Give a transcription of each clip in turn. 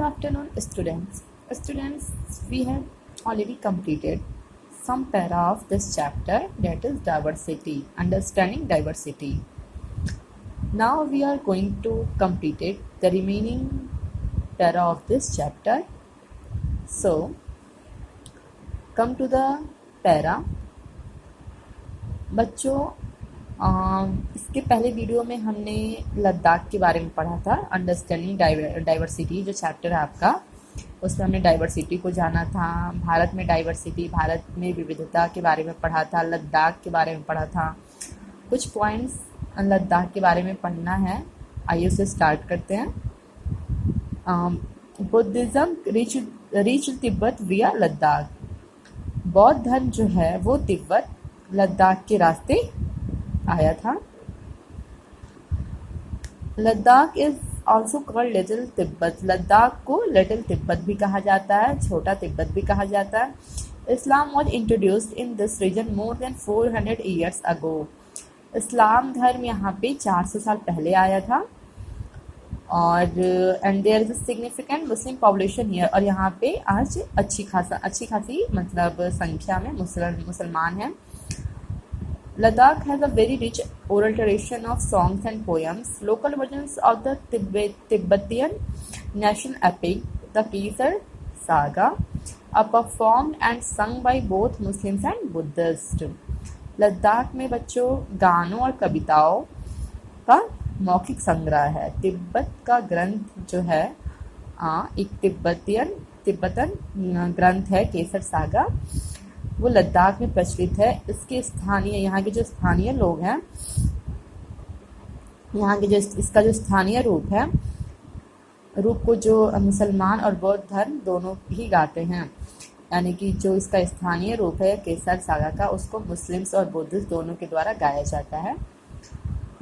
afternoon, students. Students, we have already completed some para of this chapter, that is diversity, understanding diversity. Now we are going to complete it, the remaining para of this chapter. So, come to the para. बच्चों, इसके पहले video में हमने लद्दाख के बारे में पढ़ा था, अंडरस्टैंडिंग डाइवर्सिटी जो चैप्टर है आपका, उसमें हमने डाइवर्सिटी को जाना था, भारत में डाइवर्सिटी, भारत में विविधता के बारे में पढ़ा था, लद्दाख के बारे में पढ़ा था। कुछ पॉइंट्स लद्दाख के बारे में पढ़ना है, आइए उसे स्टार्ट करते हैं। बुद्धिज़्म रीच तिब्बत विया लद्दाख। बौद्ध धर्म जो है वो तिब्बत लद्दाख के रास्ते आया था। Ladakh is also called little Tibet. Ladakh को लिटिल तिब्बत भी कहा जाता है, छोटा तिब्बत भी कहा जाता है। Islam was introduced in this region more than 400 years ago. इस्लाम धर्म यहाँ पे 400 साल पहले आया था और and there is a significant Muslim population here. और यहाँ पे आज अच्छी खासी मतलब संख्या में मुसलमान हैं। Ladakh has a very rich oral tradition of songs and poems. Local versions of the Tibetan national epic, the Kesar Saga, are performed and sung by both Muslims and Buddhists. Ladakh में बच्चों गानों और कविताओं का मौखिक संग्रह है। तिब्बत का ग्रंथ जो है एक तिब्बतन ग्रंथ है, केसर सागा, वो लद्दाख में प्रचलित है। इसके यहाँ के जो स्थानीय लोग हैं, इसका जो स्थानीय रूप को जो मुसलमान और बौद्ध धर्म दोनों ही गाते हैं। यानी कि जो इसका स्थानीय रूप है केसर सागा का, उसको मुस्लिम्स और बुद्धिस्ट दोनों के द्वारा गाया जाता है।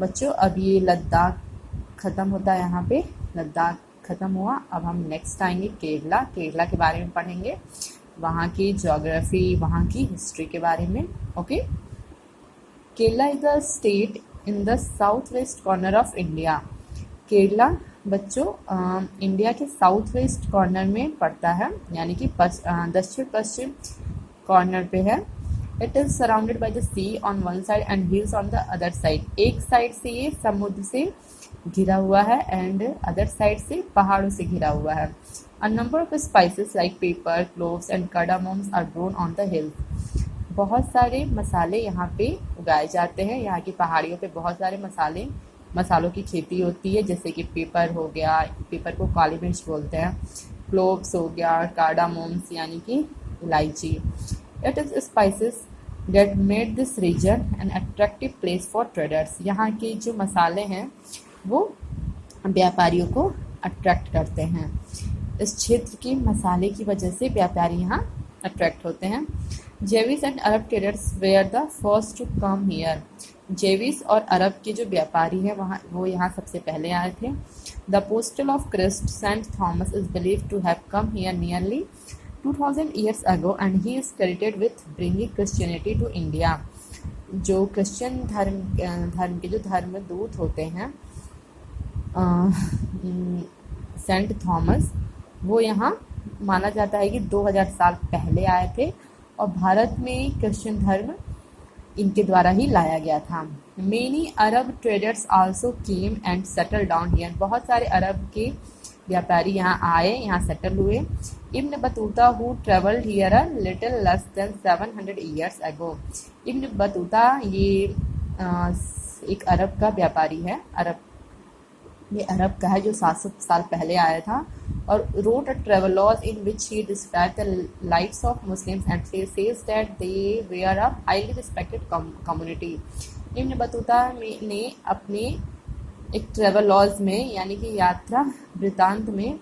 बच्चों, अब ये लद्दाख ख़त्म होता है, यहाँ पे लद्दाख ख़त्म हुआ। अब हम नेक्स्ट आएंगे केरला के बारे में पढ़ेंगे, वहाँ की ज्योग्राफी, वहाँ की हिस्ट्री के बारे में। Okay, Kerala is a state in the south west corner of India. Kerala बच्चों इंडिया के साउथ वेस्ट कॉर्नर में पड़ता है, यानी कि दक्षिण पश्चिम कॉर्नर पे है। It is surrounded by the sea on one side and hills on the other side. एक साइड से ये समुद्र से घिरा हुआ है एंड अदर साइड से पहाड़ों से घिरा हुआ है। A number of spices like pepper, cloves and cardamoms are grown on the hill. बहुत सारे मसाले यहाँ पे उगाए जाते हैं। यहाँ की पहाड़ियों पे बहुत सारे मसालों की खेती होती है, जैसे कि पेपर हो गया, पेपर को काली मिर्च बोलते हैं, क्लोव्स हो गया, कार्डामोम्स यानी कि इलायची। It is spices that made this region an attractive place for traders. यहाँ के जो मसाले हैं वो व्यापारियों को अट्रैक्ट करते हैं। इस क्षेत्र के मसाले की वजह से व्यापारी यहाँ अट्रैक्ट होते हैं। Jews and Arab traders were the first to come here. Jews और अरब के जो व्यापारी हैं वो यहाँ सबसे पहले आए थे। The apostle of Christ Saint Thomas is believed to have come here nearly 2000 years ago and he is credited with bringing Christianity to India. जो क्रिश्चियन धर्म के जो धर्मदूत होते हैं सेंट थॉमस, वो यहाँ माना जाता है कि 2000 साल पहले आए थे और भारत में क्रिश्चियन धर्म इनके द्वारा ही लाया गया था। Many Arab traders also came and settle down here. बहुत सारे अरब के व्यापारी यहाँ आए, यहाँ सेटल हुए। Ibn Battuta who travelled here a little less than 700 years ago. Ibn Battuta ये एक अरब का व्यापारी है, ये अरब का है जो 700 साल पहले आया था और wrote a travelogue in which he described the lives of Muslims and says that they were a highly respected community. Ibn Battuta ने अपने एक ट्रेवलॉज में यानी कि यात्रा वृतांत में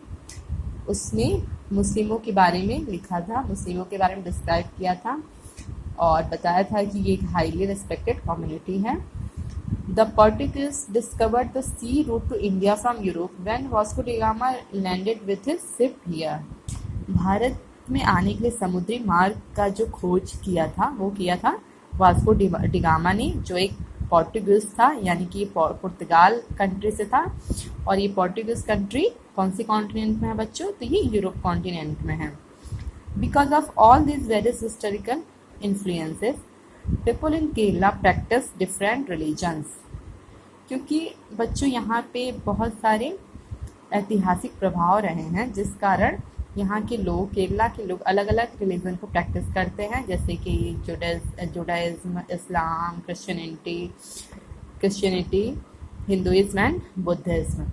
उसने मुस्लिमों के बारे में लिखा था, मुस्लिमों के बारे में डिस्क्राइब किया था और बताया था कि ये एक हाईली रिस्पेक्टेड कम्युनिटी है। The Portuguese discovered the sea route to India from Europe when Vasco da Gama landed with his ship here. Bharat में आने के लिए समुद्री मार्ग का जो खोज किया था वो किया था वास्को डी गामा ने, जो एक पोर्टुगीज था, यानी कि पुर्तगाल कंट्री से था। और ये पोर्टुगीज कंट्री कौन सी कॉन्टिनेंट में है बच्चों? तो ये यूरोप कॉन्टिनेंट में है। Because of all this various historical influences, people in Kerala practice different religions. क्योंकि बच्चों यहाँ पे बहुत सारे ऐतिहासिक प्रभाव रहे हैं, जिस कारण यहाँ के लोग, केरला के लोग अलग अलग रिलीजन को प्रैक्टिस करते हैं, जैसे कि Judaism, Islam, Christianity, Hinduism and Buddhism.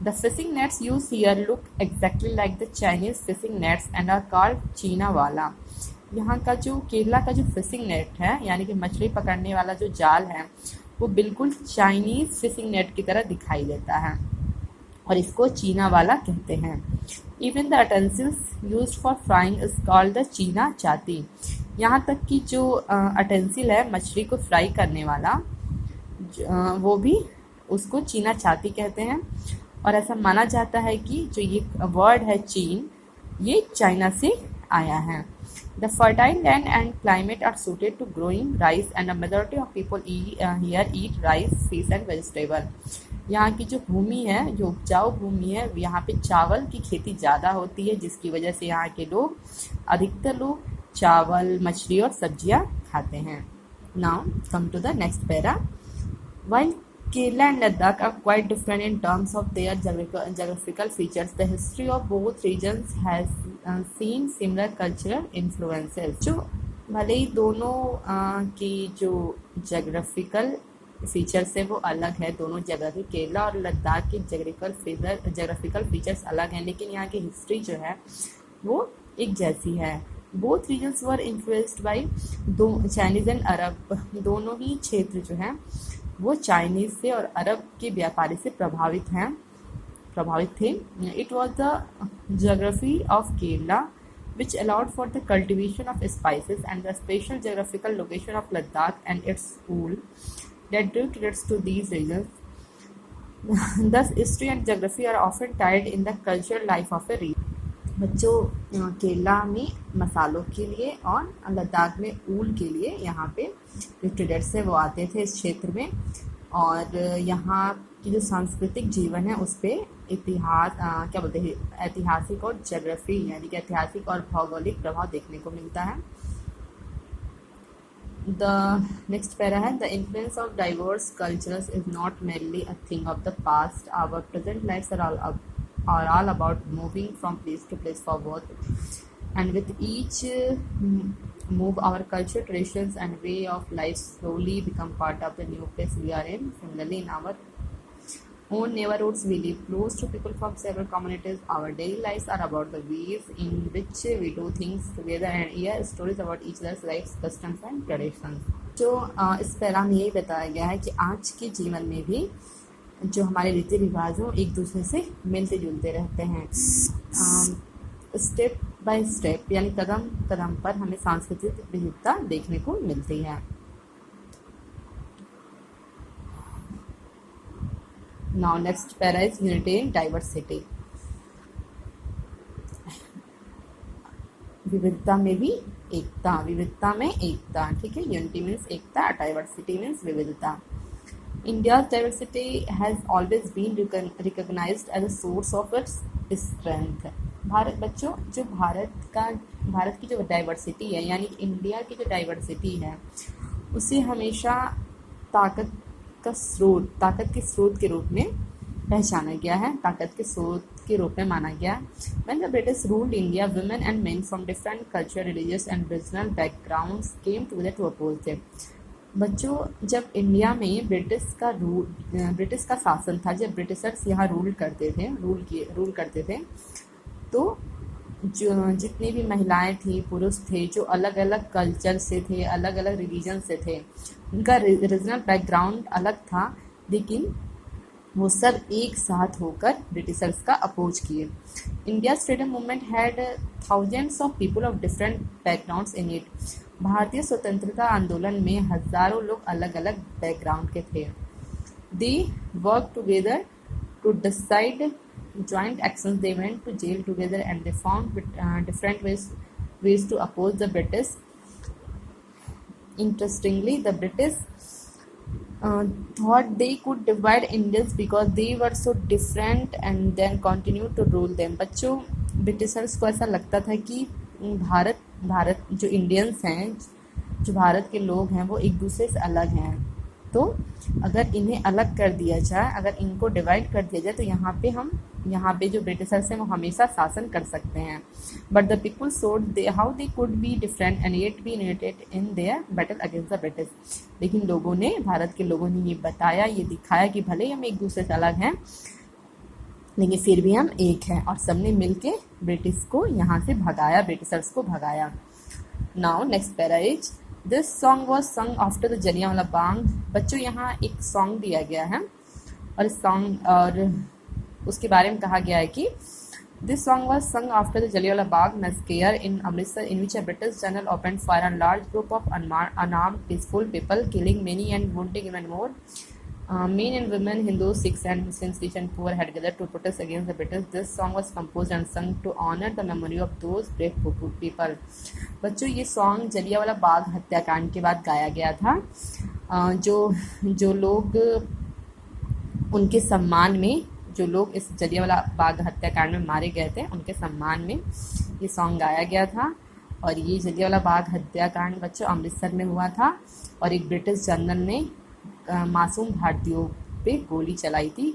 The fishing nets used here look exactly like the Chinese fishing nets and are called चीना वाला। यहाँ का जो केरला का जो फिशिंग नेट है, यानी कि मछली पकड़ने वाला जो जाल है, वो बिल्कुल चाइनीज फिशिंग नेट की तरह दिखाई देता है और इसको चीना वाला कहते हैं। Even the utensils use for frying is called the चीना चाती। यहाँ तक कि जो अटेंसिल है मछली को फ्राई करने वाला, वो भी उसको चीना चाती कहते हैं। और ऐसा माना जाता है कि जो ये वर्ड है चीन, ये चाइना से आया है। The fertile land and climate are suited to growing rice and a majority of people here eat rice, fish and vegetable. यहाँ की जो भूमि है, जो उपजाऊ भूमि है, यहाँ पे चावल की खेती ज़्यादा होती है, जिसकी वजह से यहाँ के लोग, अधिकतर लोग चावल, मछली और सब्जियाँ खाते हैं। Now come to the next para. While Kerala and Ladakh are quite different in terms of their geographical features, the history of both regions has seen similar cultural influences. जो भले ही दोनों की जो geographical फीचर्स है वो अलग है, दोनों जगह के, केरला और लद्दाख के geographical फीचर्स अलग हैं, लेकिन यहाँ की हिस्ट्री जो है वो एक जैसी है। Both regions were influenced by Chinese and Arab. दोनों ही क्षेत्र जो हैं वो चाइनीज से और अरब के व्यापारी से प्रभावित थे। It was the geography of Kerala which allowed for the cultivation of spices, and the special geographical location of Ladakh and its wool that drew tourists to these regions. Thus, history and geography are often tied in the cultural life of a region. बच्चों, केरला में मसालों के लिए और लद्दाख में ऊल के लिए यहाँ पे जो ट्रेडर्स है वो आते थे इस क्षेत्र में, और यहाँ की जो सांस्कृतिक जीवन है उस पर इतिहास क्या बोलते हैं, ऐतिहासिक और ज्योग्राफी यानी कि ऐतिहासिक और भौगोलिक प्रभाव देखने को मिलता है। द नेक्स्ट पैरा है, the influence of diverse cultures is not merely a thing of the past, our present lifes are all about moving from place to place for work, and with each move our culture, traditions and way of life slowly become part of the new place we are in. Similarly, in our own neighborhoods we live close to people from several communities. Our daily lives are about the ways in which we do things together and hear stories about each other's lives, customs and traditions. जो इस para में यही बताया गया है कि आज के जीवन में भी जो हमारे रीति रिवाज हो एक दूसरे से मिलते जुलते रहते हैं। स्टेप बाय स्टेप यानी कदम कदम पर हमें सांस्कृतिक विविधता देखने को मिलती है। Now next para is unity in diversity. विविधता में भी एकता, विविधता में एकता, ठीक है। यूनिटी मीन्स एकता, डाइवर्सिटी मीन्स विविधता। India's diversity has always been recognized as a source of its strength. Bharat बच्चों, जो भारत की जो डाइवर्सिटी है यानी इंडिया की जो डाइवर्सिटी है उसे हमेशा ताकत के स्रोत के रूप में पहचाना गया है, ताकत के स्रोत के रूप में माना गया। When the British ruled India, women and men from different cultural, religious and regional backgrounds came together to oppose them. बच्चों, जब इंडिया में ब्रिटिश का शासन था, जब ब्रिटिशर्स यहाँ रूल करते थे तो जो जितनी भी महिलाएं थी, पुरुष थे, जो अलग अलग कल्चर से थे, अलग अलग रिलीजन से थे, उनका रीजनल बैकग्राउंड अलग था, लेकिन वो सब एक साथ होकर ब्रिटिशर्स का अपोज किए। India's freedom movement had thousands of people of different backgrounds in it. भारतीय स्वतंत्रता आंदोलन में हजारों लोग अलग अलग बैकग्राउंड के थे। They work together to decide joint actions. They went to jail together and they found different ways to oppose the British. Interestingly, the British thought they could divide Indians because they were so different and then continue to rule them. बच्चों Britishers को ऐसा लगता था कि भारत जो Indians हैं, जो भारत के लोग हैं, वो एक दूसरे से अलग हैं, तो अगर इन्हें अलग कर दिया जाए, अगर इनको डिवाइड कर दिया जाए तो यहाँ पे जो ब्रिटिशर्स हैं वो हमेशा शासन कर सकते हैं. But the people showed how they could be different and yet be united in their battle against the British. लेकिन भारत के लोगों ने ये बताया, ये दिखाया कि भले ही हम एक दूसरे से अलग हैं लेकिन फिर भी हम एक हैं, और सबने मिलके ब्रिटिश को यहाँ से भगाया, ब्रिटिशर्स को भगाया. Now next para is this song was sung after the Jallianwala Bagh. बच्चों यहाँ एक सॉन्ग दिया गया है और इस सॉन्ग और उसके बारे में कहा गया है कि this song was sung after the Jallianwala Bagh massacre in Amritsar in which a British general opened fire on large group of unarmed peaceful people, killing many and wounding even more. Men and women, Hindus, Sikhs and Muslims, rich and poor, had gathered to protest against the British. This song was composed and sung to honor the memory of those brave people. बच्चों ये song Jallianwala Bagh हत्याकांड के बाद गाया गया था. जो लोग उनके सम्मान में, जो लोग इस जलियांवाला बाग हत्याकांड में मारे गए थे, उनके सम्मान में ये सॉन्ग गाया गया था. और ये जलियांवाला बाग हत्याकांड बच्चों अमृतसर में हुआ था और एक ब्रिटिश जनरल ने मासूम भारतीयों पे गोली चलाई थी.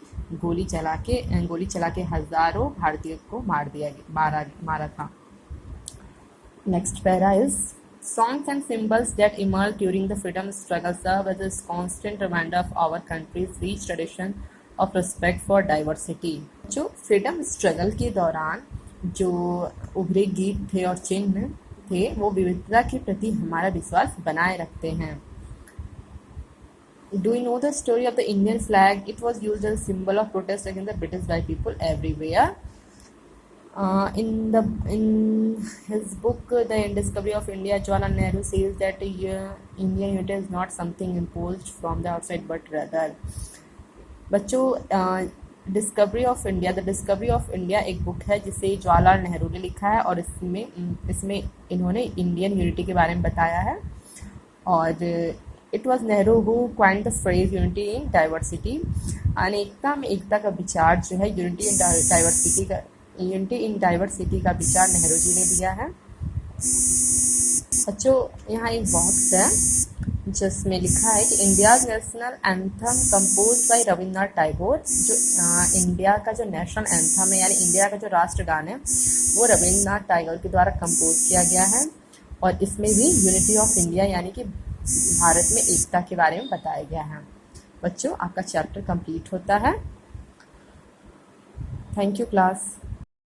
गोली चला के हजारों भारतीयों को मारा था. Next para is songs and symbols that emerged during the freedom struggle serve as a constant reminder of our country's rich tradition of respect for diversity. जो फ्रीडम स्ट्रगल के दौरान जो उभरे गीत थे और चिन्ह थे वो विविधता के प्रति हमारा विश्वास बनाए रखते हैं. Do you know the story of the Indian flag? It was used as a symbol of protest against the British by people everywhere. In his book The Discovery of India, Jawaharlal Nehru says that Indian unity is not something imposed from the outside but rather. बच्चों discovery of India, the discovery of India एक book है जिसे जवाहरलाल नेहरू ने लिखा है और इसमें इन्होंने इंडियन यूनिटी के बारे में बताया है. और it was Nehru who coined the phrase unity in diversity. अनेकता में एकता का विचार जो है, यूनिटी इन डाइवर्सिटी का विचार नेहरू जी ने दिया है. बच्चों यहाँ एक बॉक्स है जिसमें लिखा है कि India national anthem compose bye Rabindranath Tagore. जो इंडिया का जो नेशनल एंथम है यानी इंडिया का जो राष्ट्रगान है वो रविन्द्रनाथ टैगोर के द्वारा कंपोज किया गया है और इसमें भी यूनिटी ऑफ इंडिया यानी कि भारत में एकता के बारे में बताया गया है. बच्चों आपका चैप्टर कंप्लीट होता है. Thank you class.